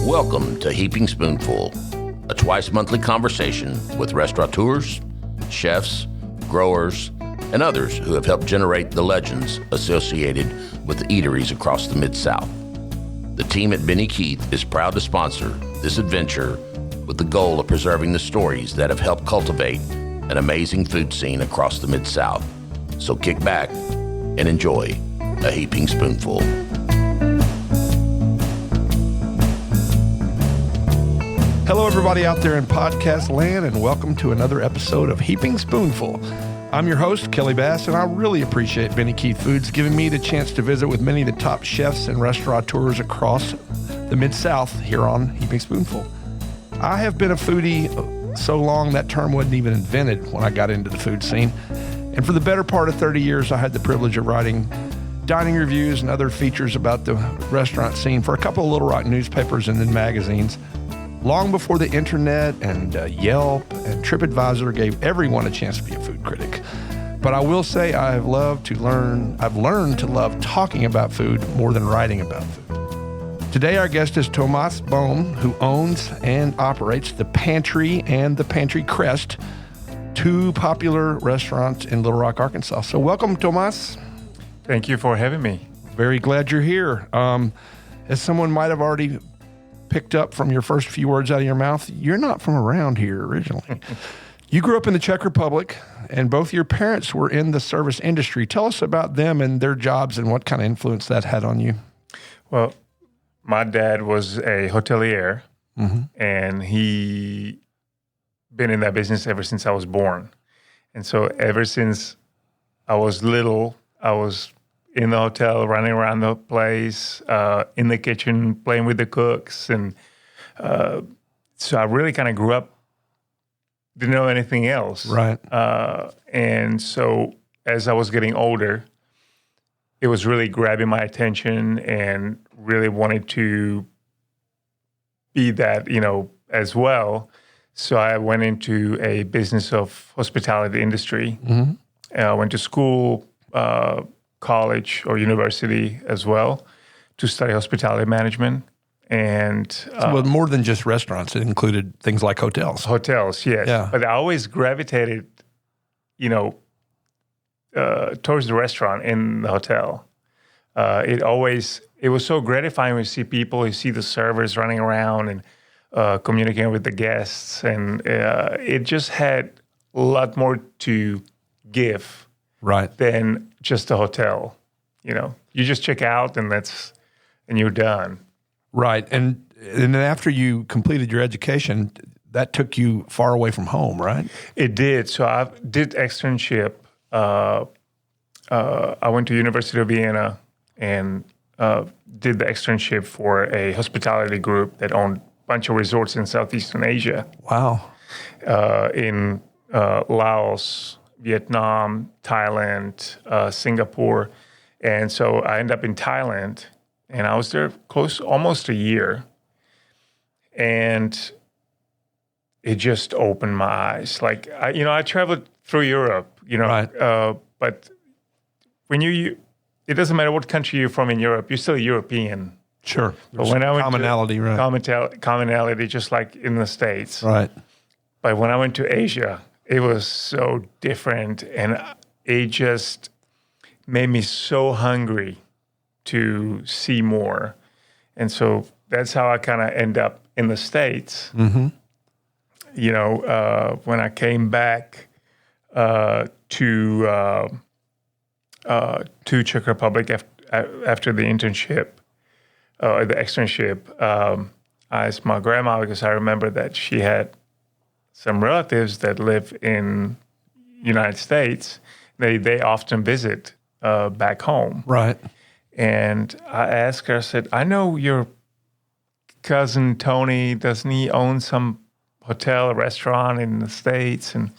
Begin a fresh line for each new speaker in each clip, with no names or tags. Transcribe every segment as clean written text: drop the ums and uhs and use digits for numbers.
Welcome to Heaping Spoonful, a twice-monthly conversation with restaurateurs, chefs, growers, and others who have helped generate the legends associated with eateries across the Mid-South. The team at Benny Keith is proud to sponsor this adventure with the goal of preserving the stories that have helped cultivate an amazing food scene across the Mid-South. So kick back and enjoy a Heaping Spoonful.
Hello, everybody out there in podcast land, and welcome to another episode of Heaping Spoonful. I'm your host, Kelly Bass, and I really appreciate Benny Keith Foods giving me the chance to visit with many of the top chefs and restaurateurs across the Mid-South here on Heaping Spoonful. I have been a foodie so long that term wasn't even invented when I got into the food scene. And for the better part of 30 years, I had the privilege of writing dining reviews and other features about the restaurant scene for a couple of Little Rock newspapers and then magazines. Long before the internet and Yelp and TripAdvisor gave everyone a chance to be a food critic. But I will say I've learned to love talking about food more than writing about food. Today our guest is Tomas Bohm, who owns and operates the Pantry and the Pantry-Crest, two popular restaurants in Little Rock, Arkansas. So welcome, Tomas.
Thank you for having me.
Very glad you're here. As someone might have already picked up from your first few words out of your mouth, you're not from around here originally. You grew up in the Czech Republic, and both your parents were in the service industry. Tell us about them and their jobs and what kind of influence that had on you.
Well, my dad was a hotelier, and he been in that business ever since I was born. And so ever since I was little, I was in the hotel, running around the place, in the kitchen, playing with the cooks. And so I really kind of grew up, didn't know anything else.
Right.
And so as I was getting older, it was really grabbing my attention and really wanted to be that, as well. So I went into a business of hospitality industry. I went to school, college or university as well to study hospitality management. And
well, more than just restaurants, it included things like hotels.
Hotels, yes.
Yeah.
But I always gravitated, towards the restaurant in the hotel. It was so gratifying when you see people, you see the servers running around and communicating with the guests. And it just had a lot more to give.
Right.
Than just a hotel. You just check out and you're done.
Right. And then after you completed your education, that took you far away from home, right?
It did. So I did externship. I went to University of Vienna and did the externship for a hospitality group that owned a bunch of resorts in Southeastern Asia.
Wow.
In Laos, Vietnam, Thailand, Singapore. And so I ended up in Thailand, and I was there almost a year. And it just opened my eyes. Like, I traveled through Europe,
right.
But when it doesn't matter what country you're from in Europe, you're still European.
Sure.
But when I went
commonality, right.
Commonality, just like in the States.
Right.
But when I went to Asia, it was so different, and it just made me so hungry to see more. And so that's how I kind of end up in the States. When I came back to Czech Republic after the internship, the externship, I asked my grandma, because I remember that she had some relatives that live in United States. They often visit back home.
Right.
And I asked her, I said, I know your cousin Tony, doesn't he own some hotel or restaurant in the States? And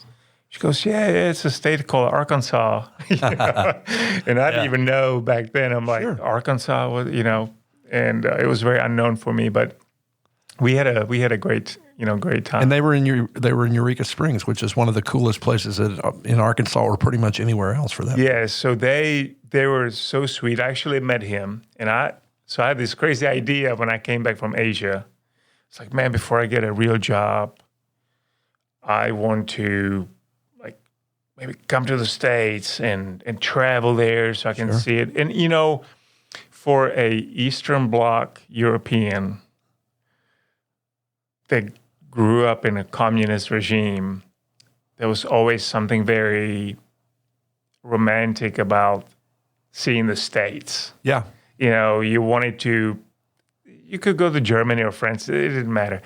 she goes, yeah, it's a state called Arkansas. And I didn't even know back then. I'm like, sure. Arkansas, and it was very unknown for me, but we had a great time.
And they were in Eureka Springs, which is one of the coolest places in Arkansas or pretty much anywhere else for that.
Yeah, so they they were so sweet. I actually met him, and I had this crazy idea when I came back from Asia. It's like, man, before I get a real job, I want to like maybe come to the States and travel there so I can see it. And for a Eastern Bloc European that grew up in a communist regime, there was always something very romantic about seeing the States.
Yeah.
You wanted to, you could go to Germany or France, it didn't matter.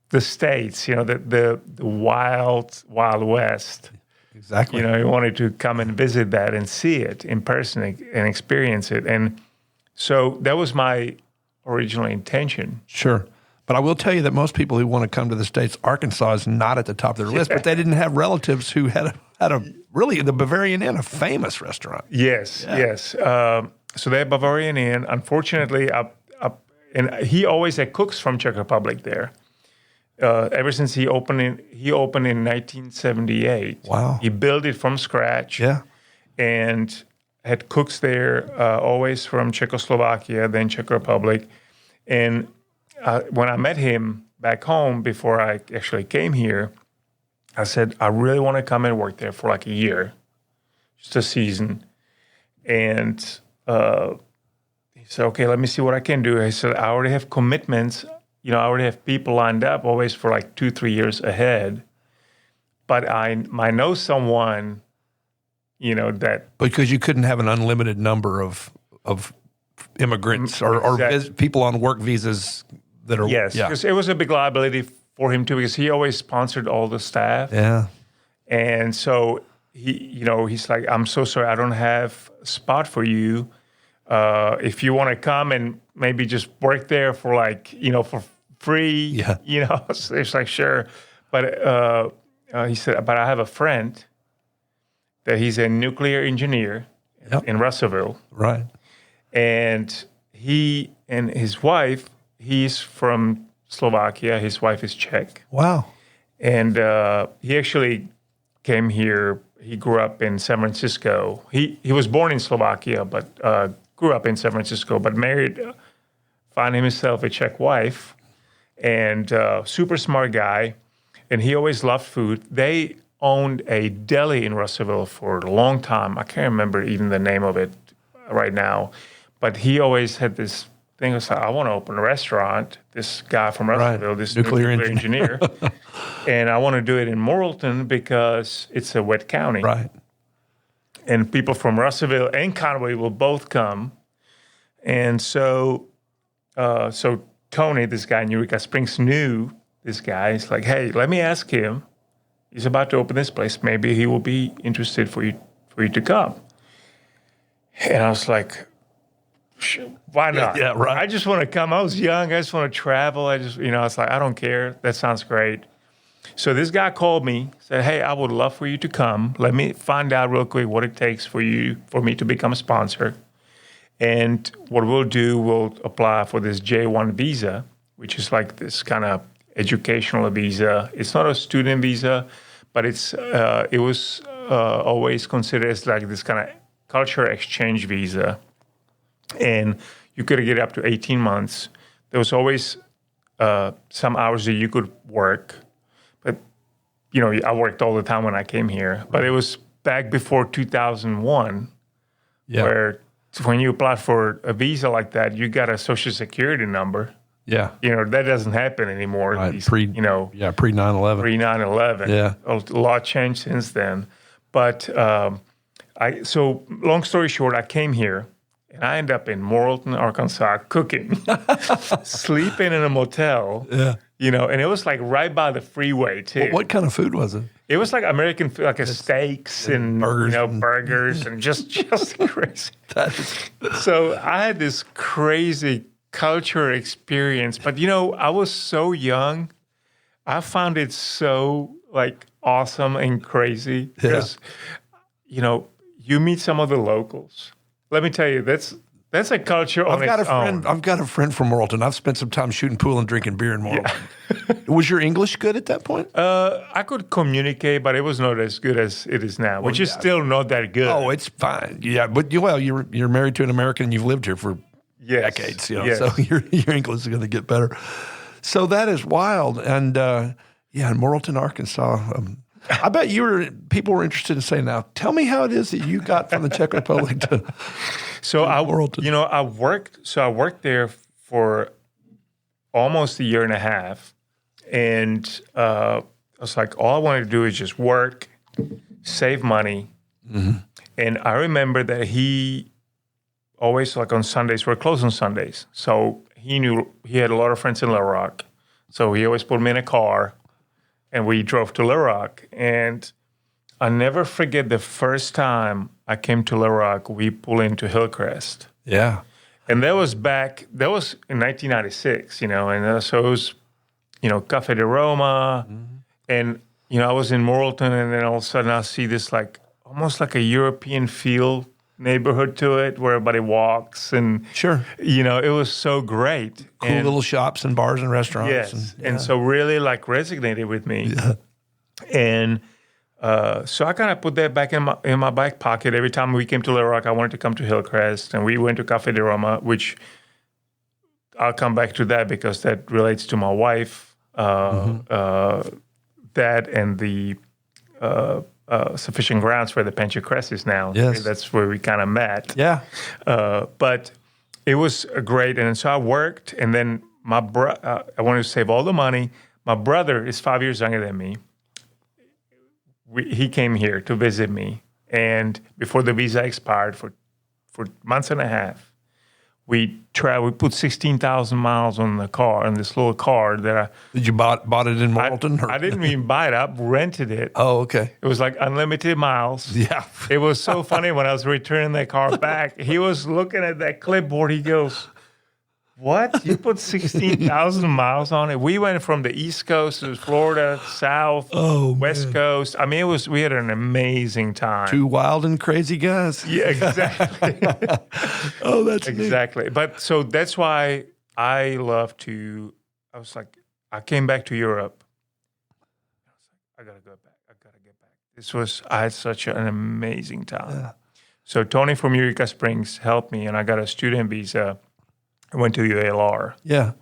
The States, the wild West.
Exactly.
You wanted to come and visit that and see it in person and experience it. And so that was my original intention.
Sure. But I will tell you that most people who want to come to the States, Arkansas is not at the top of their list, but they didn't have relatives who had a really, the Bavarian Inn, a famous restaurant.
Yes. So they had Bavarian Inn. Unfortunately, and he always had cooks from Czech Republic there. Ever since he opened in 1978.
Wow.
He built it from scratch.
Yeah.
And had cooks there, always from Czechoslovakia, then Czech Republic. And when I met him back home before I actually came here, I said, I really want to come and work there for like a year, just a season. And he said, okay, let me see what I can do. I said, I already have commitments. I already have people lined up always for like 2-3 years ahead. But I know someone, that...
Because you couldn't have an unlimited number of immigrants or people on work visas that are...
Yes, because it was a big liability for him too, because he always sponsored all the staff.
Yeah.
And so he's like, I'm so sorry, I don't have a spot for you. If you want to come and maybe just work there for for free, it's like, sure. But he said, but I have a friend that he's a nuclear engineer in Russellville.
Right.
And he and his wife, he's from Slovakia. His wife is Czech.
Wow.
And he actually came here. He grew up in San Francisco. He was born in Slovakia, but grew up in San Francisco, but married, found himself a Czech wife, and super smart guy. And he always loved food. They owned a deli in Russellville for a long time. I can't remember even the name of it right now. But he always had this thing of, I want to open a restaurant. This guy from Russellville, this nuclear engineer. And I want to do it in Morrilton because it's a wet county.
Right.
And people from Russellville and Conway will both come. And so Tony, this guy in Eureka Springs, knew this guy. He's like, hey, let me ask him. He's about to open this place. Maybe he will be interested for you to come. And I was like, why not?
Yeah, right.
I just want to come. I was young. I just want to travel. It's like, I don't care. That sounds great. So this guy called me, said, hey, I would love for you to come. Let me find out real quick what it takes for me to become a sponsor. And what we'll do, we'll apply for this J1 visa, which is like this kind of educational visa. It's not a student visa, but it was always considered as like this kind of culture exchange visa. And you could get up to 18 months. There was always some hours that you could work. But, I worked all the time when I came here. But it was back before 2001, where when you apply for a visa like that, you got a Social Security number.
Yeah.
That doesn't happen anymore.
Right. Pre 9/11.
Pre 9/11.
Yeah.
A lot changed since then. But so long story short, I came here. And I ended up in Morrilton, Arkansas, cooking, sleeping in a motel. Yeah. And it was like right by the freeway too.
What kind of food was it?
It was like American food, like steaks and burgers and just crazy. So I had this crazy culture experience, but I was so young. I found it so like awesome and crazy because you meet some of the locals. Let me tell you, That's a culture on its own.
I've got a friend from Morrilton. I've spent some time shooting pool and drinking beer in Morrilton. Yeah. Was your English good at that point?
I could communicate, but it was not as good as it is now, which is still not that good.
Oh, it's fine. Yeah, but you're married to an American and you've lived here for decades, so your English is going to get better. So that is wild. And in Morrilton, Arkansas, I bet people were interested in saying, now, tell me how it is that you got from the Czech Republic to Morrilton.
I worked there for almost a year and a half. And I was like, all I wanted to do is just work, save money. Mm-hmm. And I remember that he always, like on Sundays, we're closed on Sundays. So he knew he had a lot of friends in Little Rock. So he always put me in a car and we drove to Little Rock. And I never forget the first time I came to Little Rock, we pulled into Hillcrest.
Yeah.
And that was in 1996, and so it was, Cafe de Roma. Mm-hmm. And, I was in Morrilton, and then all of a sudden I see this almost like a European feel neighborhood to it where everybody walks. And,
sure.
It was so great.
Cool little shops and bars and restaurants.
Yes. And so really resonated with me. Yeah. And so I kind of put that back in my back pocket. Every time we came to Little Rock, I wanted to come to Hillcrest. And we went to Cafe de Roma, which I'll come back to that because that relates to my wife. That and the sufficient grounds where the Pantry-Crest is now.
Yes.
That's where we kind of met.
Yeah.
But it was great. And so I worked, and then I wanted to save all the money. My brother is 5 years younger than me. He came here to visit me. And before the visa expired for months and a half, we put 16,000 miles on this little car that
Did you bought it in Morrilton?
I didn't even buy it. I rented it.
Oh, okay.
It was like unlimited miles.
Yeah.
It was so funny when I was returning that car back. He was looking at that clipboard. He goes, "What? You put 16,000 miles on it?" We went from the East Coast to Florida, South, West Coast. I mean, we had an amazing time.
Two wild and crazy guys.
Yeah, exactly.
Oh, that's
exactly.
neat.
But so that's why I was like, I came back to Europe. I was like, I gotta go back. I gotta get back. I had such an amazing time. Yeah. So Tony from Eureka Springs helped me, and I got a student visa. I went to UALR.
Yeah.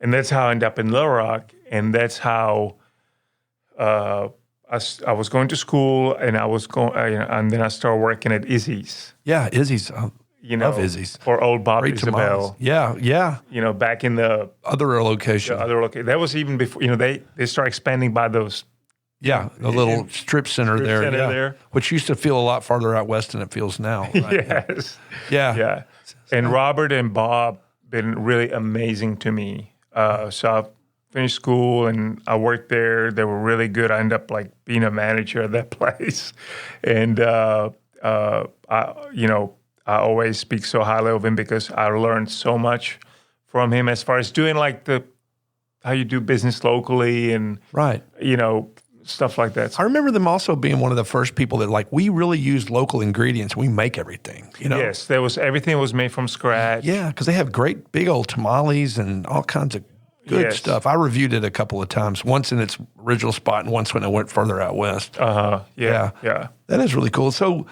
And that's how I ended up in Little Rock. And that's how I was going to school, and and then I started working at Izzy's.
Yeah, Izzy's. Love Izzy's.
For old Bob
Great
Isabel.
Tamales. Yeah.
Back in the
other location.
That was even before, they started expanding by those.
Yeah, the little strip center there. Which used to feel a lot farther out west than it feels now. Right?
Yes.
Yeah.
And Robert and Bob been really amazing to me. So I finished school and I worked there. They were really good. I ended up being a manager at that place. And I always speak so highly of him because I learned so much from him as far as doing how you do business locally and stuff like that.
I remember them also being one of the first people that we really use local ingredients. We make everything,
Yes, everything was made from scratch.
Yeah, because they have great big old tamales and all kinds of good stuff. I reviewed it a couple of times, once in its original spot and once when it went further out west.
Yeah.
That is really cool. So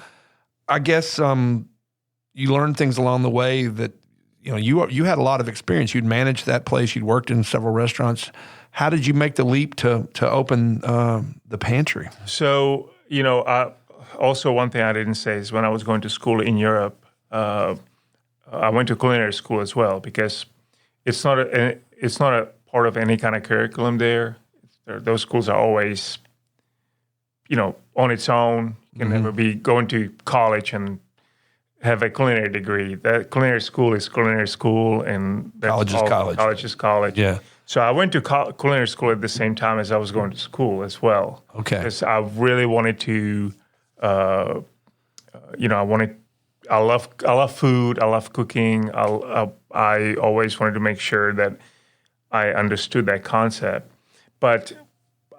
I guess you learned things along the way that, you had a lot of experience. You'd managed that place. You'd worked in several restaurants. How did you make the leap to open the pantry?
So, also one thing I didn't say is when I was going to school in Europe, I went to culinary school as well because it's not a part of any kind of curriculum there. Those schools are always, on its own. You can never be going to college and have a culinary degree. That culinary school is culinary school, and
college is college.
College is college.
Yeah.
So I went to culinary school at the same time as I was going to school as well.
Okay.
Because I really wanted to, I love food. I love cooking. I always wanted to make sure that I understood that concept. But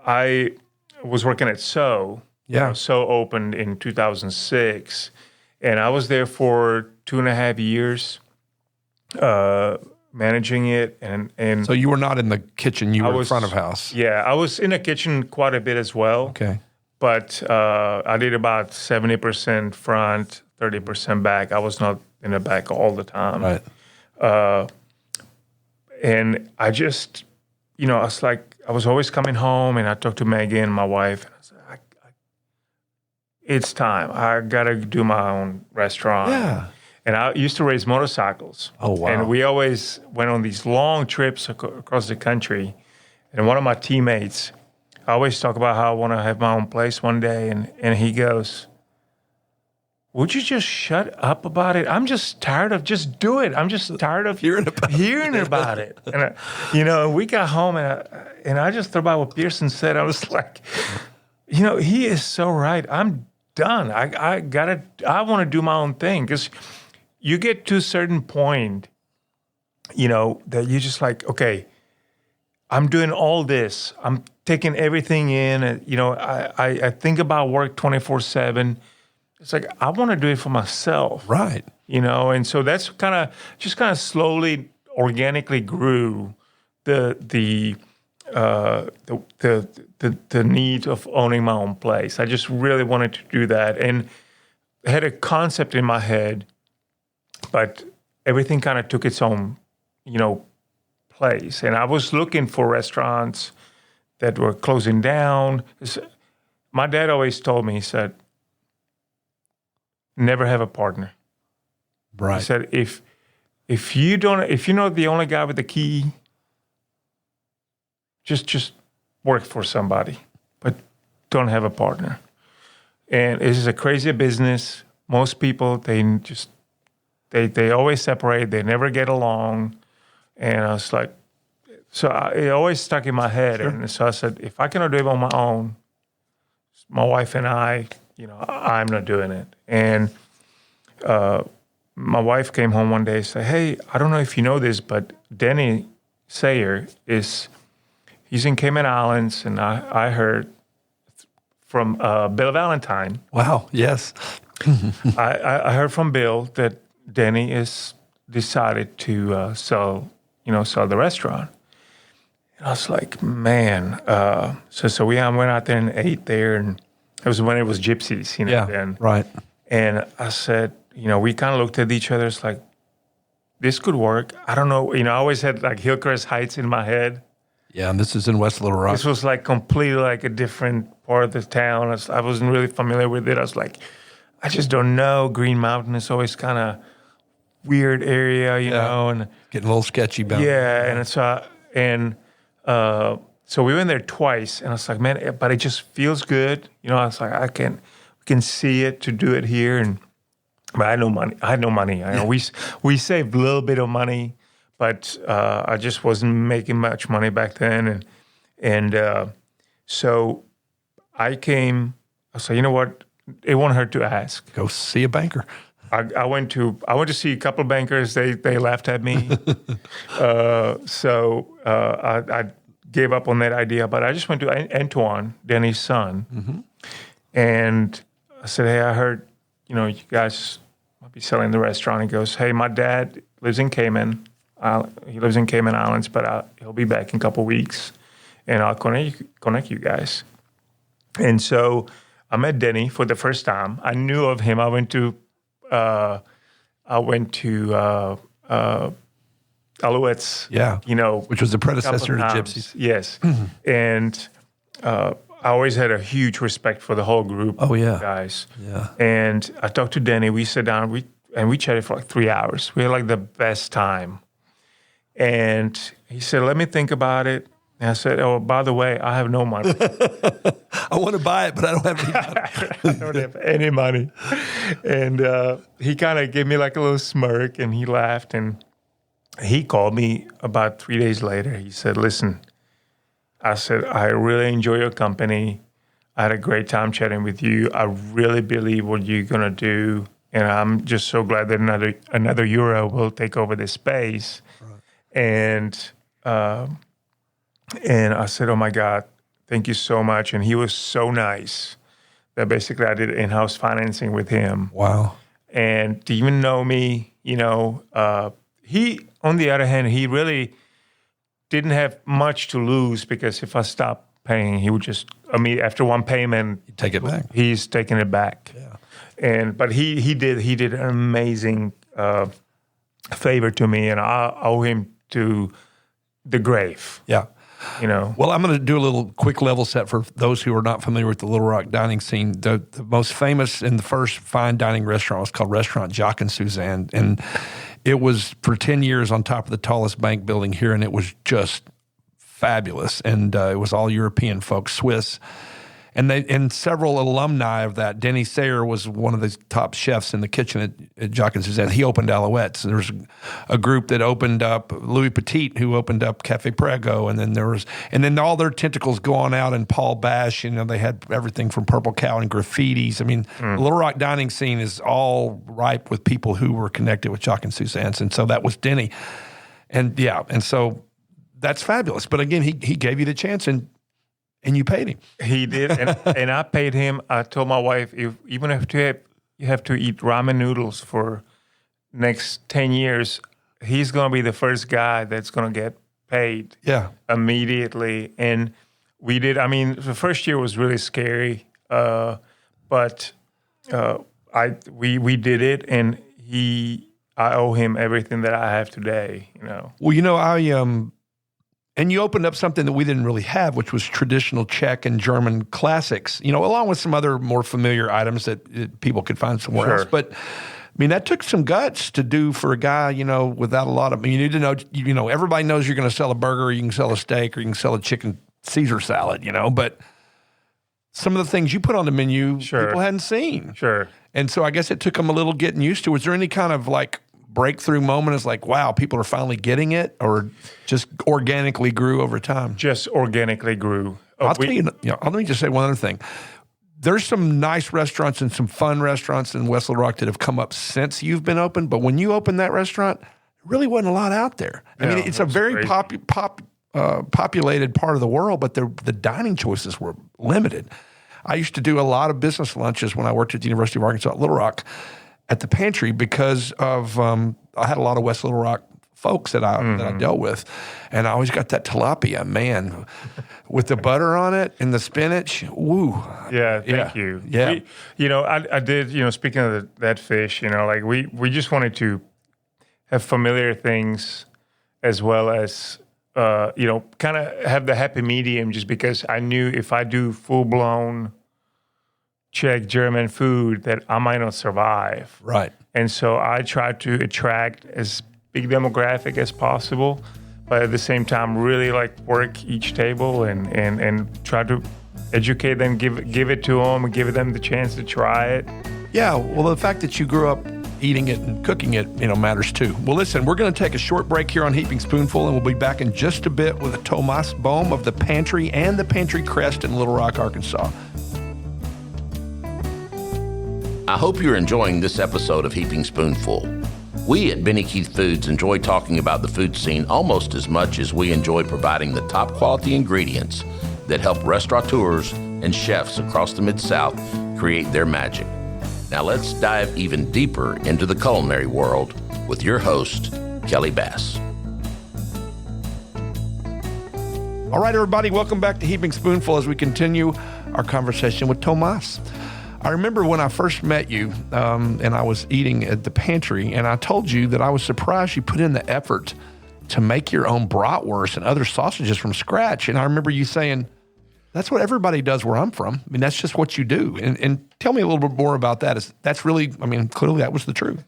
I was working at So.
Yeah.
So opened in 2006, and I was there for 2.5 years. managing it. And
So you were not in the kitchen, you were in
was-
front of house.
Yeah, I was in the kitchen quite a bit as well.
Okay.
But I did about 70% front, 30% back. I was not in the back all the time.
Right.
And I just, I was always coming home, and I talked to Megan, my wife, and I said, it's time. I got to do my own restaurant.
Yeah.
And I used to race motorcycles.
Oh, wow.
And we always went on these long trips across the country. And one of my teammates, I always talk about how I want to have my own place one day. And he goes, would you just shut up about it? I'm just tired of just do it. I'm just tired of hearing about it. And, we got home and I just thought about what Pearson said. I was like, he is so right. I'm done. I want to do my own thing. Because you get to a certain point, that you're just like, okay, I'm doing all this. I'm taking everything in. I think about work 24/7. It's like, I want to do it for myself.
Right.
And so that's kind of slowly, organically grew the need of owning my own place. I just really wanted to do that. And I had a concept in my head, but everything kind of took its own, place. And I was looking for restaurants that were closing down. My dad always told me, he said, never have a partner.
Right.
He said, if you're not the only guy with the key, just work for somebody, but don't have a partner. And this is a crazy business. Most people, they always separate. They never get along. And I was like, it always stuck in my head. Sure. And so I said, if I cannot do it on my own, my wife and I, I'm not doing it. And my wife came home one day and said, hey, I don't know if you know this, but Denny Sayer he's in Cayman Islands, and I heard from Bill Valentine.
Wow, yes.
I heard from Bill that Denny is decided to sell the restaurant. And I was like, man. So we went out there and ate there, and it was when it was Gypsies,
Yeah,
then.
right.
And I said, we kind of looked at each other. It's like, this could work. I don't know. I always had like Hillcrest Heights in my head.
Yeah, and this is in West Little Rock.
This was like completely like a different part of the town. I wasn't really familiar with it. I was like, I just don't know. Green Mountain is always kind of weird area, you know, and
getting a little sketchy about it.
Yeah, and so we went there twice, and I was like, man, but it just feels good. I was like, we can see it to do it here, but I had no money. I know we saved a little bit of money, but I just wasn't making much money back then, and so I came. I said, you know what? It won't hurt to ask.
Go see a banker.
I went to see a couple of bankers. They laughed at me. So I gave up on that idea. But I just went to Antoine, Denny's son, and I said, hey, I heard, you guys might be selling the restaurant. He goes, hey, my dad lives in Cayman. He lives in Cayman Islands, but he'll be back in a couple of weeks, and I'll connect you guys. And so I met Denny for the first time. I knew of him. I went to Alouette's,
which was the predecessor to Gypsies.
Yes. And I always had a huge respect for the whole group of guys.
Yeah.
And I talked to Denny. We sat down, we chatted for like 3 hours. We had like the best time. And he said, let me think about it. And I said, oh, by the way, I have no money.
I want to buy it, but I don't have any money.
I don't have any money. And he kind of gave me like a little smirk, and he laughed. And he called me about 3 days later. He said, listen, I said, I really enjoy your company. I had a great time chatting with you. I really believe what you're going to do. And I'm just so glad that another Euro will take over this space. Right. And I said, oh, my God, thank you so much. And he was so nice that basically I did in-house financing with him.
Wow.
And to even know me, He, on the other hand, he really didn't have much to lose because if I stopped paying, he would just, after one payment,
You take it back.
he's taking it back.
Yeah.
But he did an amazing favor to me, and I owe him to the grave.
Yeah.
Well,
I'm going to do a little quick level set for those who are not familiar with the Little Rock dining scene. The most famous and the first fine dining restaurant was called Restaurant Jacques and Suzanne, and it was for 10 years on top of the tallest bank building here, and it was just fabulous. And it was all European folks, Swiss. And several alumni of that. Denny Sayer was one of the top chefs in the kitchen at Jacques and Suzanne. He opened Alouette's. There was a group that opened up, Louis Petit, who opened up Cafe Prego, and then all their tentacles go on out in Paul Bash. They had everything from Purple Cow and graffitis. The Little Rock dining scene is all ripe with people who were connected with Jacques and Suzanne's, and so that was Denny. And so that's fabulous. But again, he gave you the chance, and you paid him.
He did, and I paid him. I told my wife, even if you have to eat ramen noodles for next 10 years, he's going to be the first guy that's going to get paid immediately. And we did. The first year was really scary, but we did it, and I owe him everything that I have today.
Well, and you opened up something that we didn't really have, which was traditional Czech and German classics, along with some other more familiar items that people could find somewhere else. But, that took some guts to do for a guy, without a lot of, you need to know, everybody knows you're going to sell a burger, or you can sell a steak, or you can sell a chicken Caesar salad, but some of the things you put on the menu, people hadn't seen.
Sure.
And so I guess it took them a little getting used to. Was there any kind of breakthrough moment is wow, people are finally getting it, or just organically grew over time?
Just organically grew.
Let me just say one other thing. There's some nice restaurants and some fun restaurants in West Little Rock that have come up since you've been open, but when you opened that restaurant, there really wasn't a lot out there. It's a very populated part of the world, but the dining choices were limited. I used to do a lot of business lunches when I worked at the University of Arkansas at Little Rock, at the Pantry, because of I had a lot of West Little Rock folks that I dealt with, and I always got that tilapia, man, with the butter on it and the spinach. Woo!
Yeah, thank you.
Yeah,
I did. Speaking of that fish, we just wanted to have familiar things as well as kind of have the happy medium. Just because I knew if I do full blown Czech German food that I might not survive.
Right.
And so I tried to attract as big demographic as possible, but at the same time really work each table and try to educate them, give it to them, and give them the chance to try it.
Yeah, well, the fact that you grew up eating it and cooking it, matters too. Well, listen, we're going to take a short break here on Heaping Spoonful, and we'll be back in just a bit with Tomas Bohm of the Pantry and the Pantry-Crest in Little Rock, Arkansas.
I hope you're enjoying this episode of Heaping Spoonful. We at Benny Keith Foods enjoy talking about the food scene almost as much as we enjoy providing the top quality ingredients that help restaurateurs and chefs across the Mid-South create their magic. Now let's dive even deeper into the culinary world with your host, Kelly Bass.
All right, everybody, welcome back to Heaping Spoonful as we continue our conversation with Tomas. I remember when I first met you, and I was eating at the Pantry, and I told you that I was surprised you put in the effort to make your own bratwurst and other sausages from scratch. And I remember you saying, that's what everybody does where I'm from. That's just what you do. And tell me a little bit more about that. That's really, clearly that was the truth.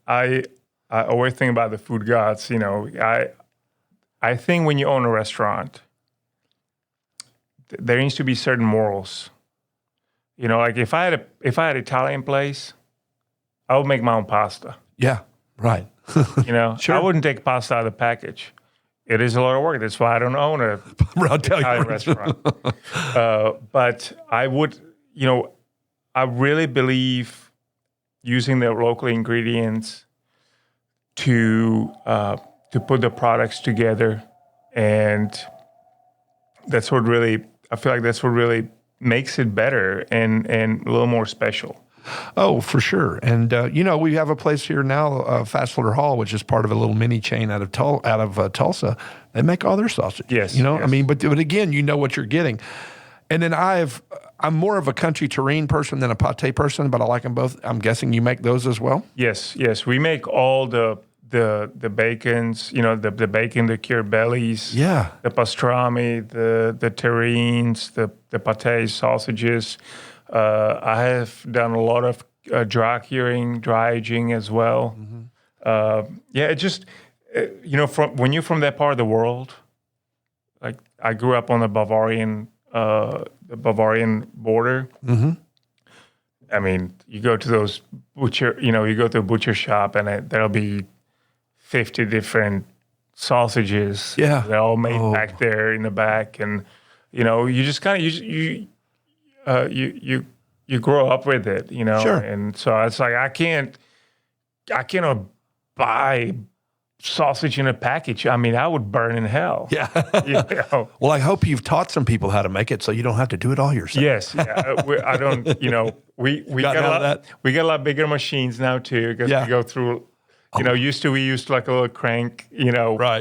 I always think about the food gods. I think when you own a restaurant, there needs to be certain morals. If I had an Italian place, I would make my own pasta.
Yeah, right.
Sure. I wouldn't take pasta out of the package. It is a lot of work. That's why I don't own a Italian restaurant. But I would, I really believe using the local ingredients to put the products together, and I feel like that's what really makes it better and a little more special.
Oh, for sure. And we have a place here now, Fassler Hall, which is part of a little mini chain out of Tulsa. They make all their sausage.
Yes.
I mean, but again, you know what you're getting. And then I'm more of a country terrine person than a pate person, but I like them both. I'm guessing you make those as well?
Yes. We make all the bacons, the bacon, the cured bellies, the pastrami, the terrines, the pate sausages. I have done a lot of dry curing, dry aging as well. It just, when you're from that part of the world, like I grew up on the Bavarian border. I mean, you go to those you go to a butcher shop and there'll be 50 different sausages.
Yeah.
They're all made back there in the back. And, you just kind of, you grow up with it,
Sure.
And so it's like, I cannot buy sausage in a package. I mean, I would burn in hell.
Yeah. Well, I hope you've taught some people how to make it so you don't have to do it all yourself.
Yes. Yeah. I don't, we got a lot bigger machines now too, because we go through, we used to like a little crank,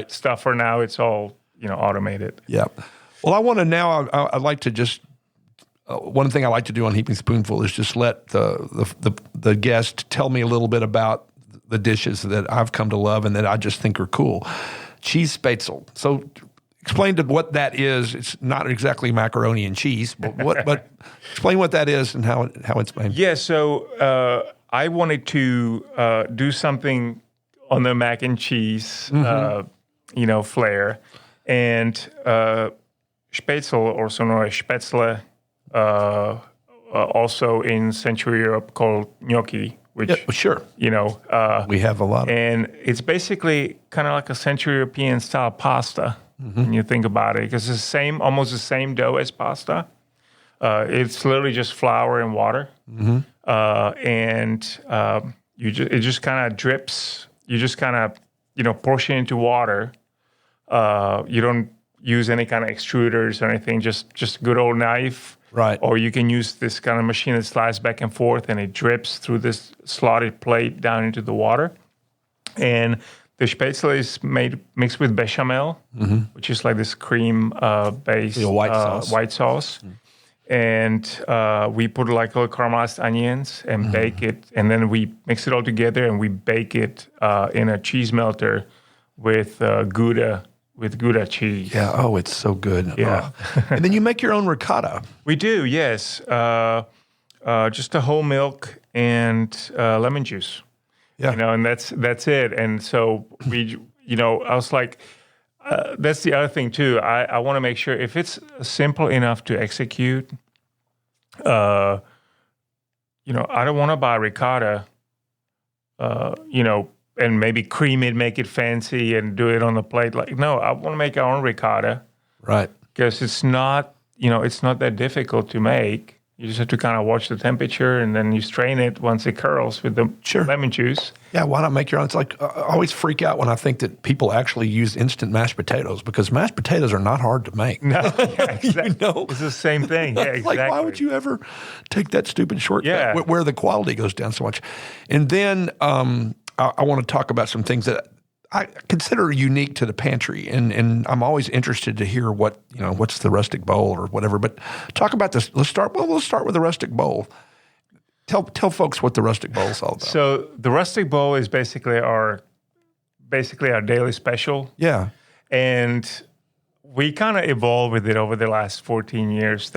stuff. For now it's all, automated.
Yeah. Well, I want to now, I'd like to just, one thing I like to do on Heaping Spoonful is just let the guest tell me a little bit about the dishes that I've come to love and that I just think are cool. Cheese spätzle. So explain to what that is. It's not exactly macaroni and cheese, but explain what that is and how it's made.
Yeah, so I wanted to do something on the mac and cheese, flair. And spätzle, also known as spätzle, also in Central Europe called gnocchi, which,
sure. We have a lot of.
And it's basically kind of like a Central European style pasta when you think about it, because it's almost the same dough as pasta. It's literally just flour and water. And it just kind of drips. You just kind of portion into water. You don't use any kind of extruders or anything, just good old knife.
Right.
Or you can use this kind of machine that slides back and forth and it drips through this slotted plate down into the water. And the spätzle is mixed with bechamel, which is like this cream-based white sauce. And we put like little caramelized onions and bake it. And then we mix it all together and we bake it in a cheese melter with Gouda. With Gouda cheese.
Yeah. Oh, it's so good.
Yeah.
And then you make your own ricotta.
We do, yes. Just a whole milk and lemon juice.
Yeah.
And that's it. And so I was like, that's the other thing too. I want to make sure if it's simple enough to execute, I don't want to buy ricotta, and maybe cream it, make it fancy, and do it on the plate. Like, no, I want to make our own ricotta.
Right.
Because it's not that difficult to make. You just have to kind of watch the temperature, and then you strain it once it curls with the lemon juice.
Yeah, why not make your own? It's like, I always freak out when I think that people actually use instant mashed potatoes, because mashed potatoes are not hard to make.
No, yeah, exactly. It's the same thing. Yeah, exactly.
Like, why would you ever take that stupid shortcut where the quality goes down so much? And then I want to talk about some things that I consider unique to the pantry, and I'm always interested to hear what's the rustic bowl or whatever. But talk about this. Let's start with the rustic bowl. Tell folks what the rustic bowl is all about.
So the rustic bowl is basically our daily special.
Yeah,
and we kind of evolved with it over the last 13 years.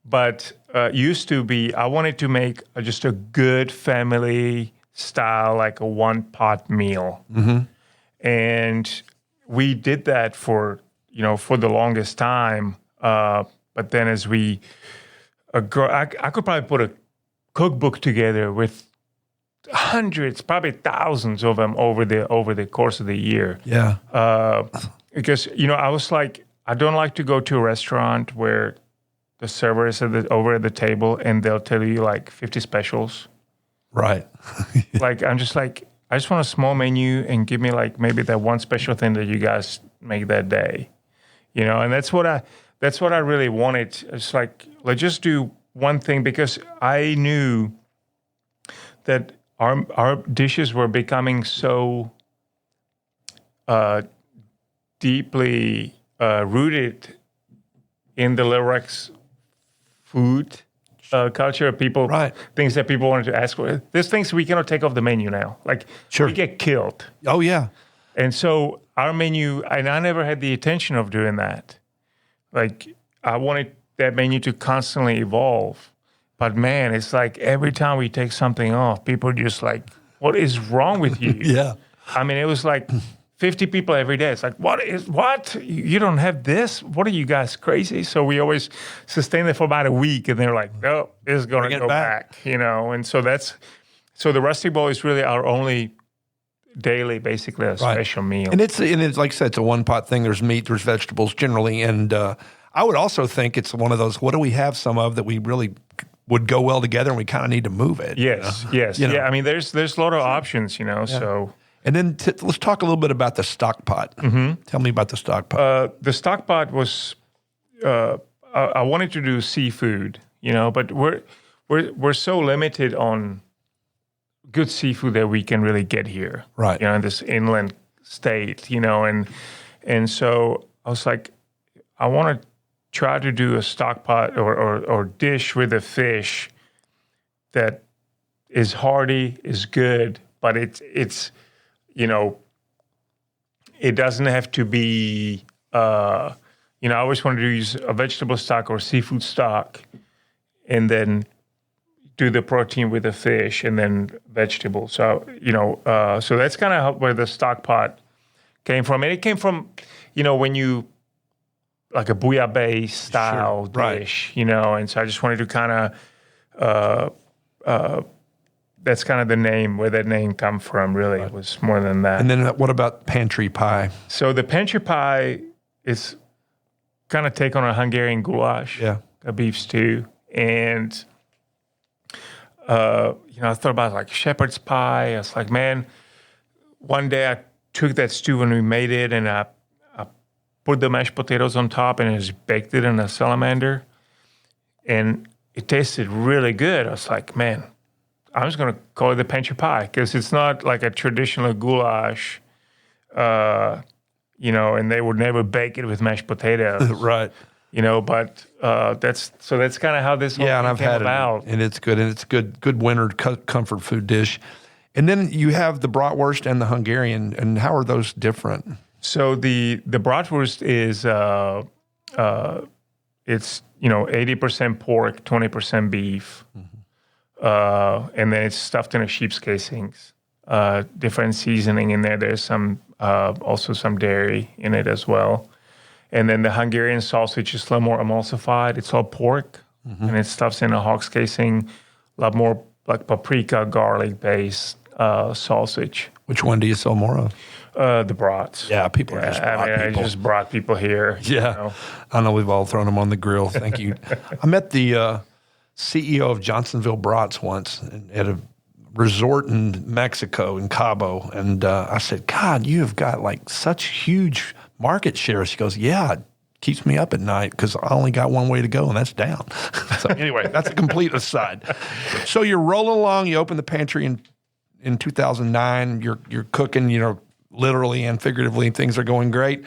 But used to be, I wanted to make just a good family style, like a one-pot meal. And we did that for the longest time. But then as we grow, I could probably put a cookbook together with hundreds, probably thousands of them over the course of the year.
Yeah.
Because, I was like, I don't like to go to a restaurant where the server is over at the table and they'll tell you like 50 specials.
Right.
Like, I'm just like, I just want a small menu and give me like maybe that one special thing that you guys make that day, and that's what I really wanted. It's like, let's just do one thing, because I knew that our dishes were becoming so deeply rooted in the Little Rex food culture. People, things that people wanted to ask for. There's things we cannot take off the menu now. Like, we get killed.
Oh, yeah.
And so our menu, and I never had the intention of doing that. Like, I wanted that menu to constantly evolve. But man, it's like every time we take something off, people are just like, what is wrong with you?
Yeah.
I mean, it was like 50 people every day. It's like, what? You don't have this? What are you guys, crazy? So we always sustained it for about a week, and they're like, no, it's going to go back, you know? And so so the Rusty Bowl is really our only daily, basically, a special meal.
And it's like I said, it's a one-pot thing. There's meat, there's vegetables generally. And I would also think it's one of those, what do we have some of that we really would go well together, and we kind of need to move it?
Yes, yes. You know? Yeah, I mean, there's a lot of options, you know, so...
And then let's talk a little bit about the stock pot. Mm-hmm. Tell me about the stock pot.
The stock pot was, I wanted to do seafood, you know, but we're so limited on good seafood that we can really get here,
right?
You know, in this inland state, you know, and so I was like, I want to try to do a stock pot or dish with a fish that is hearty, is good, but it's you know, it doesn't have to be, you know, I always wanted to use a vegetable stock or seafood stock and then do the protein with the fish and then vegetables. So, you know, so that's kind of where the stock pot came from. And it came from, you know, when you, like a bouillabaisse style dish, you know, and so I just wanted to kind of, that's kind of the name, where that name come from, really. It was more than that.
And then what about pantry pie?
So the pantry pie is kind of take on a Hungarian goulash, a beef stew. And, you know, I thought about like shepherd's pie. I was like, man, one day I took that stew when we made it and I put the mashed potatoes on top and I just baked it in a salamander. And it tasted really good. I was like, man, I'm just going to call it the pantry pie because it's not like a traditional goulash, you know, and they would never bake it with mashed potatoes.
Right.
You know, but that's kind of how this whole
and I've
came
had
about.
It, and it's good. And it's good winter comfort food dish. And then you have the bratwurst and the Hungarian. And how are those different?
So the bratwurst is, it's, you know, 80% pork, 20% beef. Mm-hmm. And then it's stuffed in a sheep's casings. Different seasoning in there. There's some also some dairy in it as well. And then the Hungarian sausage is a little more emulsified. It's all pork, and it stuffs in a hog's casing. A lot more like paprika, garlic-based sausage.
Which one do you sell more of?
The brats.
Yeah, people are just brat people.
I just brought people here.
Yeah,
you know.
I know we've all thrown them on the grill. Thank you. I met the CEO of Johnsonville Brats once at a resort in Mexico, in Cabo. And I said, God, you have got like such huge market share. She goes, yeah, it keeps me up at night because I only got one way to go, and that's down. So anyway, that's a complete aside. So you're rolling along. You open the pantry in 2009. You're cooking, you know, literally and figuratively, and things are going great.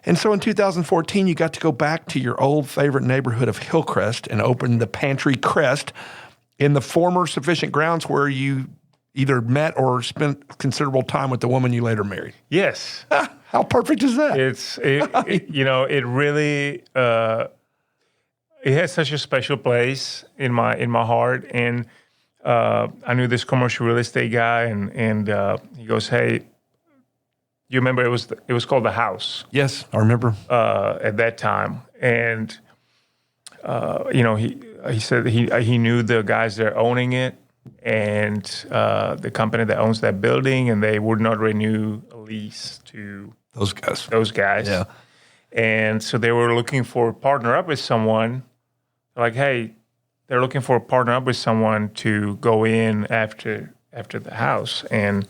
And so in 2014, you got to go back to your old favorite neighborhood of Hillcrest and open the Pantry-Crest in the former Sufficient Grounds where you either met or spent considerable time with the woman you later married.
Yes.
How perfect is that?
You know, it really, it has such a special place in my heart. And I knew this commercial real estate guy, and he goes, hey, you remember it was called The House?
Yes, I remember.
At that time. And, you know, he said he knew the guys that are owning it and the company that owns that building, and they would not renew a lease to
those guys.
Yeah. And so they were looking for a partner up with someone. Like, hey, they're looking for a partner up with someone to go in after the house. And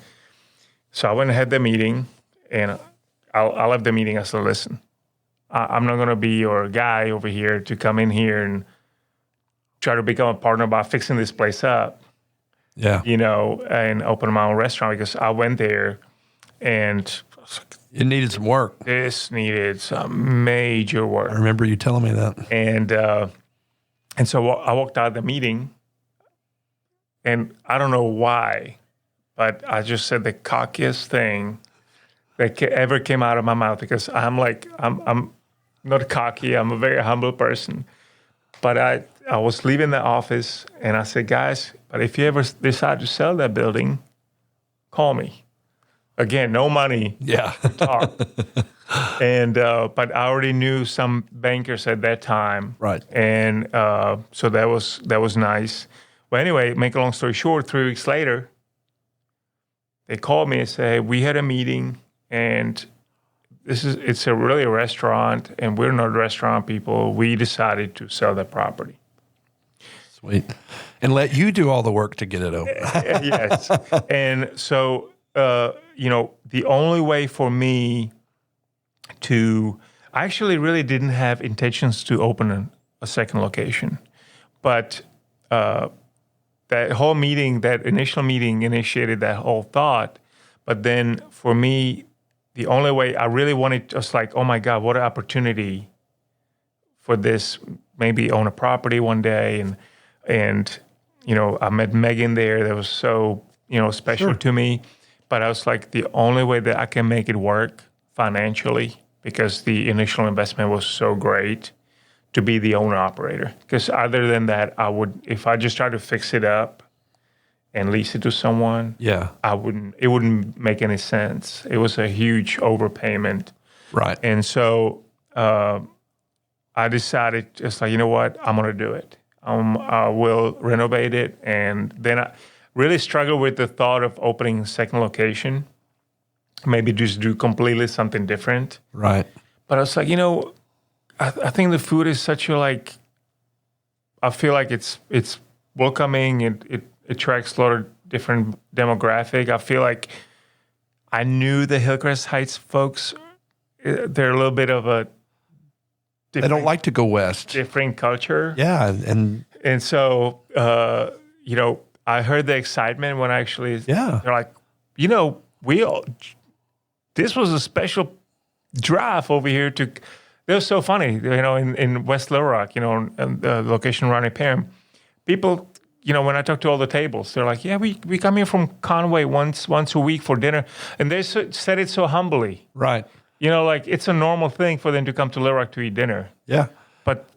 so I went and had the meeting. And I left the meeting. I said, listen, I'm not going to be your guy over here to come in here and try to become a partner by fixing this place up.
Yeah.
And open my own restaurant, because I went there and
It needed some work.
this needed some major work.
I remember you telling me that.
And so I walked out of the meeting, and I don't know why, but I just said the cockiest thing that ever came out of my mouth, because I'm not cocky. I'm a very humble person. But I was leaving the office, and I said, guys, but if you ever decide to sell that building, call me. Again, no money.
Yeah.
Talk. And but I already knew some bankers at that time,
Right.
And so that was nice. Well, anyway, make a long story short, 3 weeks later, they called me and said, hey, we had a meeting, and it's really a restaurant, and we're not restaurant people. We decided to sell the property.
Sweet. And let you do all the work to get it open.
Yes. And so, the only way for me I actually really didn't have intentions to open a second location. But that whole meeting, that initial meeting initiated that whole thought. But then for me, the only way I really wanted, just like, oh my God, what an opportunity for this, maybe own a property one day. And I met Megan there. That was so, special to me. But I was like, the only way that I can make it work financially, because the initial investment was so great, to be the owner operator. Because other than that, if I just tried to fix it up and lease it to someone, it wouldn't make any sense. It was a huge overpayment.
Right.
And so I decided, just like, you know what, I'm going to do it. I will renovate it. And then I really struggled with the thought of opening a second location, maybe just do completely something different.
Right.
But I was like, I think the food is such a, I feel like it's welcoming. It attracts a lot of different demographic. I feel like I knew the Hillcrest Heights folks, they're a little bit of a different,
they don't like to go west.
Different culture.
Yeah.
And so, I heard the excitement when they're like, this was a special drive over here to, it was so funny, in West Little Rock, and the location around Pam. People, when I talk to all the tables, they're like, yeah, we come here from Conway once a week for dinner. And they said it so humbly.
Right.
It's a normal thing for them to come to Little Rock to eat dinner.
Yeah.
But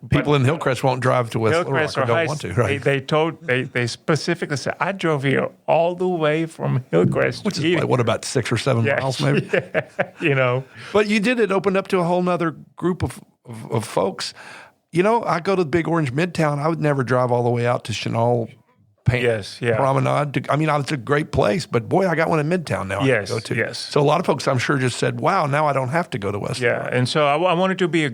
people in Hillcrest won't drive to West Little
Hillcrest
Rock or don't
Heights,
want to, right?
They specifically said, I drove here all the way from Hillcrest.
Which is what, about 6 or 7 miles maybe?
Yeah,
But you did, it opened up to a whole nother group of folks. I go to the Big Orange Midtown. I would never drive all the way out to Chenal Promenade. It's a great place, but boy, I got one in Midtown now.
Yes,
I can go to.
yes.
So a lot of folks, I'm sure, just said, wow, now I don't have to go to West Little Rock.
And so I wanted to be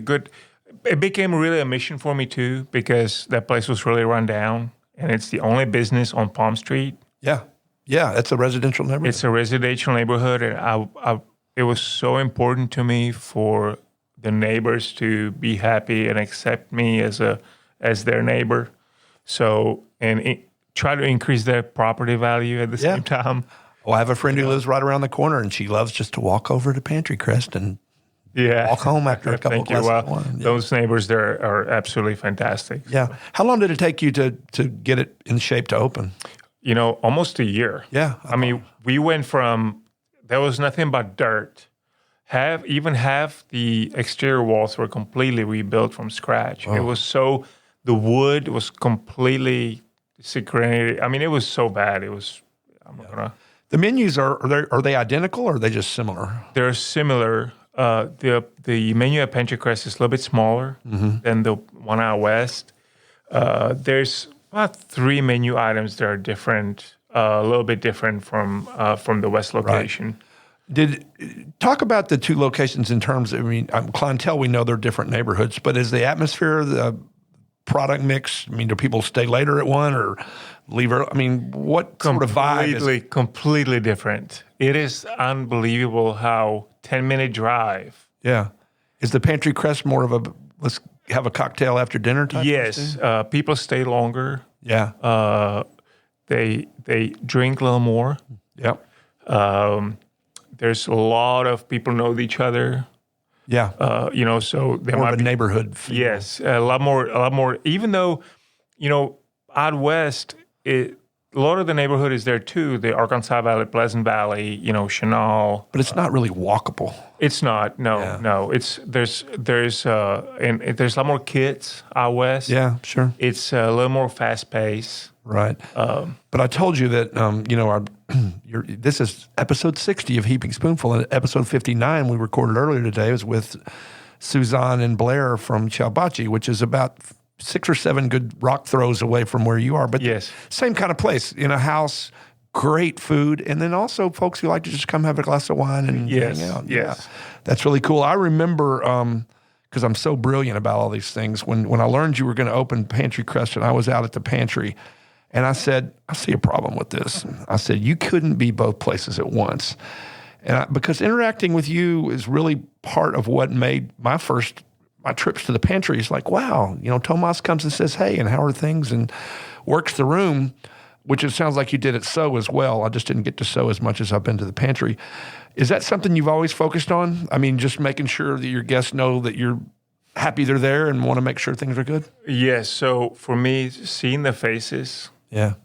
it became really a mission for me too, because that place was really run down, and it's the only business on Palm Street.
Yeah. Yeah, it's a residential neighborhood.
It's a residential neighborhood, and it was so important to me for the neighbors to be happy and accept me as their neighbor. So, try to increase their property value at the same time.
Well, I have a friend who lives right around the corner, and she loves just to walk over to Pantry-Crest and walk home after a couple of glasses of wine. Yeah.
Those neighbors there are absolutely fantastic.
Yeah. How long did it take you to get it in shape to open?
Almost a year.
Yeah.
We went from, there was nothing but dirt. Even half the exterior walls were completely rebuilt from scratch. Oh. It was the wood was completely desecrated. It was so bad. It was,
The menus, are they identical, or are they just similar?
They're similar. The menu at Pantry-Crest is a little bit smaller than the one out west. There's about 3 menu items that are different, a little bit different from the west location.
Right. Talk about the 2 locations in terms of, clientele, we know they're different neighborhoods, but is the atmosphere, the product mix, do people stay later at one or leave early? What sort of vibe is it?
Completely different. It is unbelievable how 10-minute drive.
Yeah. Is the Pantry-Crest more of a, let's have a cocktail after dinner type?
Yes, people stay longer.
Yeah.
They drink a little more.
Yep.
There's a lot of people know each other.
Yeah.
So there
More
might
of a
be
neighborhood feel.
yes, a lot more. Even though, out west, a lot of the neighborhood is there too. The Arkansas Valley, Pleasant Valley, Chenal.
But it's not really walkable.
It's not. No. It's there's and there's a lot more kids out west.
Yeah, sure.
It's a little more fast paced.
Right. But I told you that, this is episode 60 of Heaping Spoonful. And episode 59 we recorded earlier today was with Suzanne and Blair from Chalbachi, which is about 6 or 7 good rock throws away from where you are. But
Yes.
same kind of place, in a house, great food, and then also folks who like to just come have a glass of wine and
Yes,
hang out.
yes.
Yeah. That's really cool. I remember, because I'm so brilliant about all these things, when I learned you were going to open Pantry-Crest, and I was out at the pantry, and I said, I see a problem with this. I said, you couldn't be both places at once. And because interacting with you is really part of what made my trips to the pantry is like, wow, Tomas comes and says, hey, and how are things? And works the room, which it sounds like you did at So as well. I just didn't get to So as much as I've been to the pantry. Is that something you've always focused on? I mean, just making sure that your guests know that you're happy they're there and want to make sure things are good?
Yes. So for me, seeing the faces,
Yeah.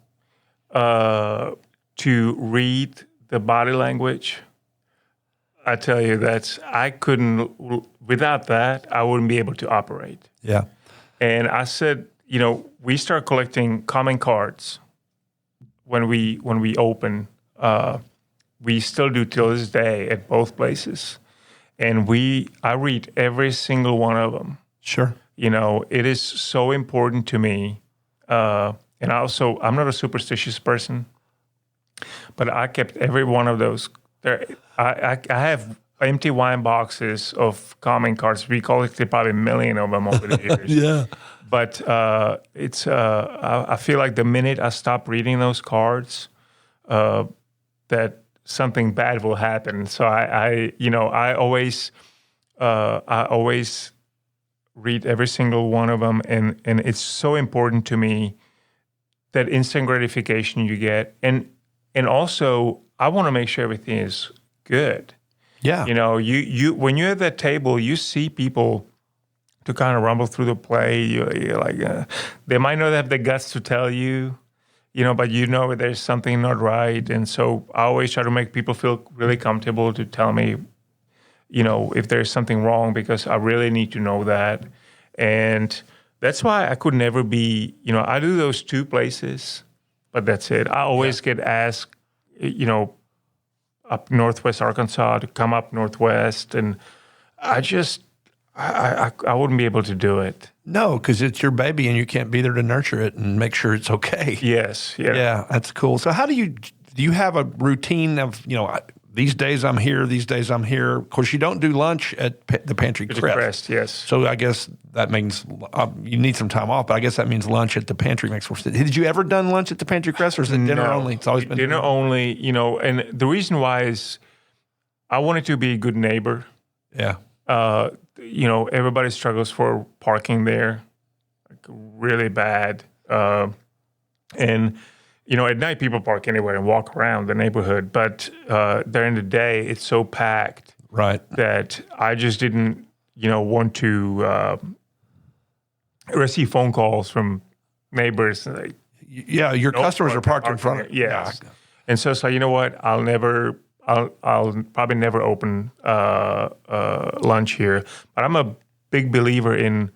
to read the body language, I tell you, without that, I wouldn't be able to operate.
Yeah.
And I said, we start collecting common cards when we open. We still do till this day at both places. And I read every single one of them.
Sure.
It is so important to me. And also, I'm not a superstitious person, but I kept every one of those. I have empty wine boxes of common cards. We collected probably a million of them over the years.
Yeah.
But I feel like the minute I stop reading those cards, that something bad will happen. So I always read every single one of them, and it's so important to me, that instant gratification you get, and also I want to make sure everything is good.
Yeah.
You when you're at that table, you see people to kind of rumble through the play. You're like, they might not have the guts to tell you, but there's something not right. And so I always try to make people feel really comfortable to tell me, if there's something wrong, because I really need to know that. And that's why I could never be, I do those 2 places, but that's it. I always get asked, up Northwest Arkansas to come up Northwest, and I wouldn't be able to do it.
No, because it's your baby and you can't be there to nurture it and make sure it's okay.
Yes. Yeah.
Yeah, that's cool. So do you have a routine of, these days I'm here, these days I'm here? Of course, you don't do lunch at the Pantry-Crest.
Yes.
So I guess that means you need some time off, but I guess that means lunch at the pantry makes more sense. Did you ever done lunch at the Pantry-Crest, or is it dinner only? It's always been
dinner only, and the reason why is I wanted to be a good neighbor.
Yeah.
Everybody struggles for parking there, like really bad. And at night people park anywhere and walk around the neighborhood, but during the day it's so packed,
right,
that I just didn't, want to receive phone calls from neighbors. Like,
yeah, your customers are parked in front of it.
Yes. Yeah. And so it's like, what? I'll probably never open lunch here. But I'm a big believer in,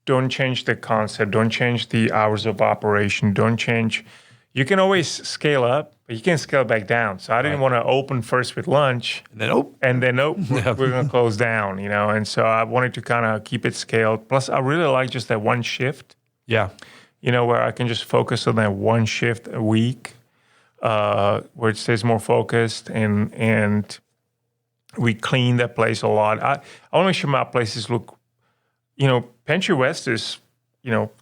don't change the concept, don't change the hours of operation, don't change. You can always scale up, but you can scale back down. So I didn't want to open first with lunch, and then we're going to close down, And so I wanted to kind of keep it scaled. Plus, I really like just that one shift.
Yeah.
Where I can just focus on that one shift a week, where it stays more focused, and we clean that place a lot. I want to make sure my places look, Pantry-West is,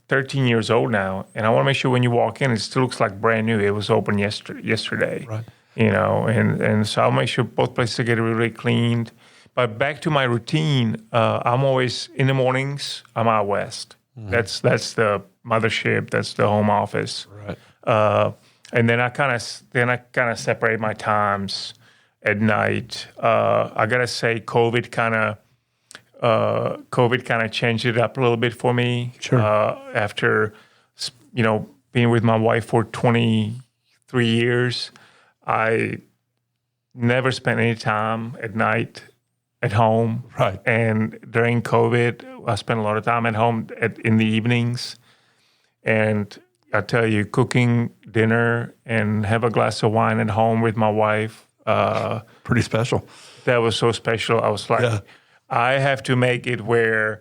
13 years old now, and I want to make sure when you walk in, it still looks like brand new. It was open yesterday,
right?
And so I'll make sure both places get really cleaned, But back to my routine, I'm always in the mornings. I'm out west. That's the mothership. That's the home office.
Right.
And then I kind of separate my times at night. I gotta say, COVID kind of changed it up a little bit for me.
Sure.
After being with my wife for 23 years, I never spent any time at night at home.
Right.
And during COVID, I spent a lot of time at home in the evenings. And I tell you, cooking dinner and have a glass of wine at home with my wife.
Pretty special.
That was so special. I was like, I have to make it where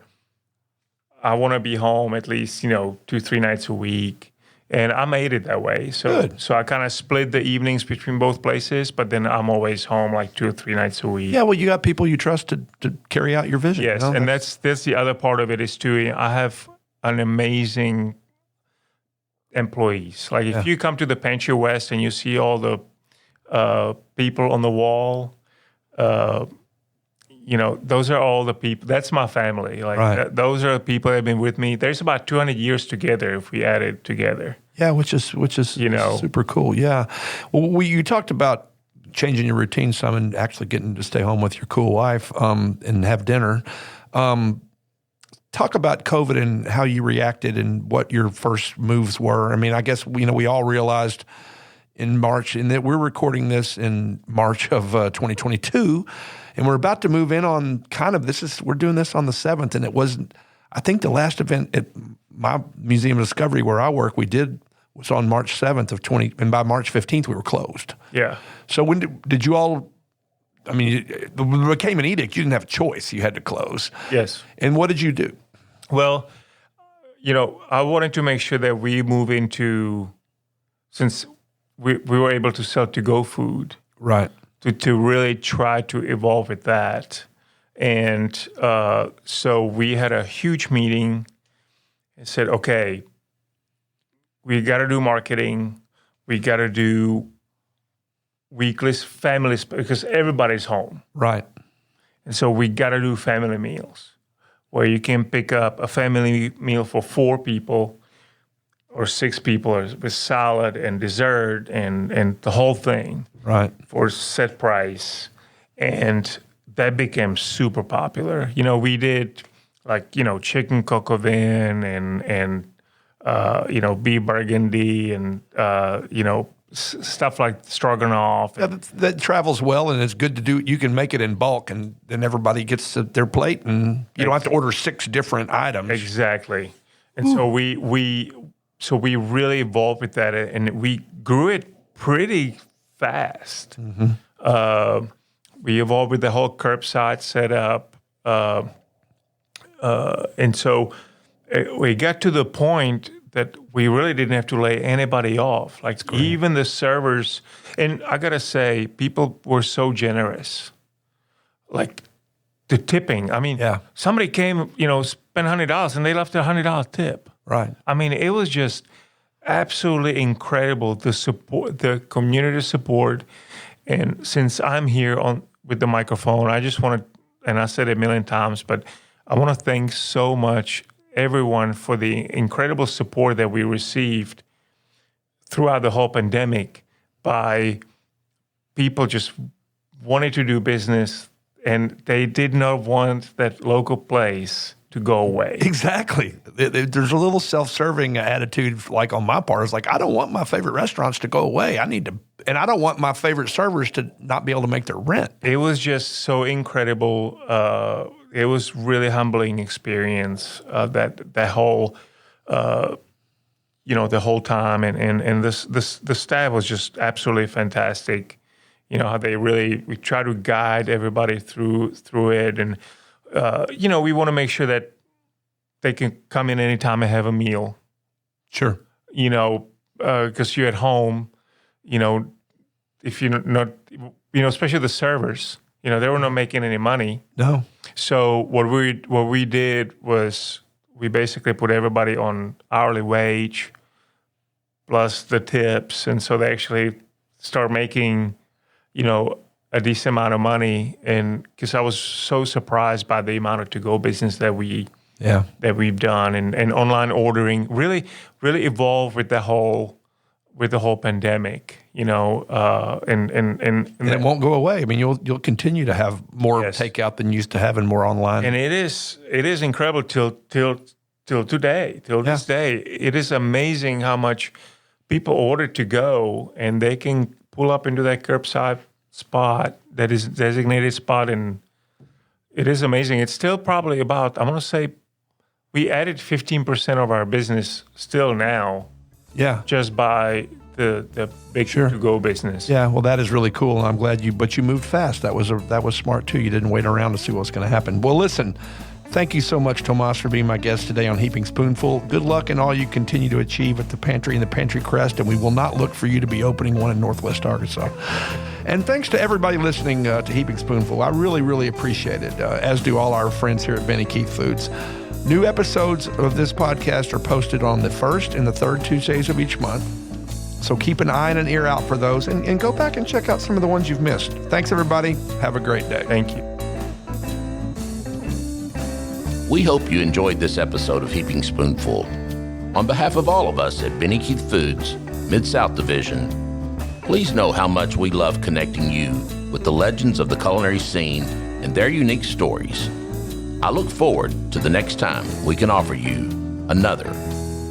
I want to be home at least, 2-3 nights a week. And I made it that way. So,
Good.
So I kind of split the evenings between both places, but then I'm always home like 2 or 3 nights a week.
Yeah, well, you got people you trust to carry out your vision.
Yes, and that's the other part of it is too. I have an amazing employees. Like if you come to the Pantry-Crest and you see all the people on the wall, those are all the people. That's my family. Like
Right.
Those are the people that have been with me. There's about 200 years together if we add it together.
Yeah, which is super cool. Yeah. Well, you talked about changing your routine some and actually getting to stay home with your cool wife and have dinner. Talk about COVID and how you reacted and what your first moves were. I mean, I guess we all realized in March, and that we're recording this in March of 2022, and we're about to move in on we're doing this on the 7th, and it wasn't. I think the last event at my Museum of Discovery where I work, was on March 7th of 20, and by March 15th we were closed.
Yeah.
So when did you all? I mean, it became an edict. You didn't have a choice. You had to close.
Yes.
And what did you do?
Well, I wanted to make sure that we move into, since we were able to sell to-go food,
Right.
to really try to evolve with that. And so we had a huge meeting and said, okay, we got to do marketing. We got to do weekly families because everybody's home.
Right.
And so we got to do family meals where you can pick up a family meal for 4 people or 6 people with salad and dessert and the whole thing.
Right.
For set price. And that became super popular. We did chicken coq au vin and beef burgundy and, stuff like stroganoff.
Yeah, that travels well, and it's good to do. You can make it in bulk, and then everybody gets their plate, and you don't have to order 6 different items.
Exactly. And so we really evolved with that, and we grew it pretty fast. Mm-hmm. We evolved with the whole curbside setup, and so we got to the point that we really didn't have to lay anybody off. Like even the servers, and I gotta say, people were so generous. Like the tipping. I mean, somebody came, spent $100 and they left a $100 tip.
Right.
I mean, it was just absolutely incredible, the support, the community support. And since I'm here with the microphone, I just want to, and I said it a million times, but I want to thank so much everyone for the incredible support that we received throughout the whole pandemic by people just wanting to do business, and they did not want that local place to go away.
Exactly. There's a little self-serving attitude, like on my part. It's like, I don't want my favorite restaurants to go away. And I don't want my favorite servers to not be able to make their rent.
It was just so incredible. It was really humbling experience. That whole, the whole time, and the staff was just absolutely fantastic. How we try to guide everybody through it, and we want to make sure that they can come in anytime and have a meal.
Sure.
Because you're at home, if you're not, especially the servers, they were not making any money.
No.
So what we did was we basically put everybody on hourly wage plus the tips, and so they actually start making, a decent amount of money, and because I was so surprised by the amount of to-go business that we've done, and online ordering really evolved with the whole pandemic, and
it won't go away. I mean, you'll continue to have more takeout than you used to have, and more online.
And it is incredible till today, this day. It is amazing how much people order to go, and they can pull up into that curbside spot that is designated spot, and it is amazing. It's still probably about, I'm going to say, we added 15% of our business still now.
Yeah.
Just by the big to-go business.
Yeah, well, that is really cool, and I'm glad you moved fast. That was smart too. You didn't wait around to see what was going to happen. Well, listen, thank you so much, Tomas, for being my guest today on Heaping Spoonful. Good luck in all you continue to achieve at the Pantry and the Pantry-Crest, and we will not look for you to be opening one in Northwest Arkansas. And thanks to everybody listening to Heaping Spoonful. I really, really appreciate it, as do all our friends here at Benny Keith Foods. New episodes of this podcast are posted on the first and the third Tuesdays of each month. So keep an eye and an ear out for those, and go back and check out some of the ones you've missed. Thanks, everybody. Have a great day.
Thank you.
We hope you enjoyed this episode of Heaping Spoonful. On behalf of all of us at Benny Keith Foods, Mid-South Division, please know how much we love connecting you with the legends of the culinary scene and their unique stories. I look forward to the next time we can offer you another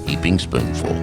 Heaping Spoonful.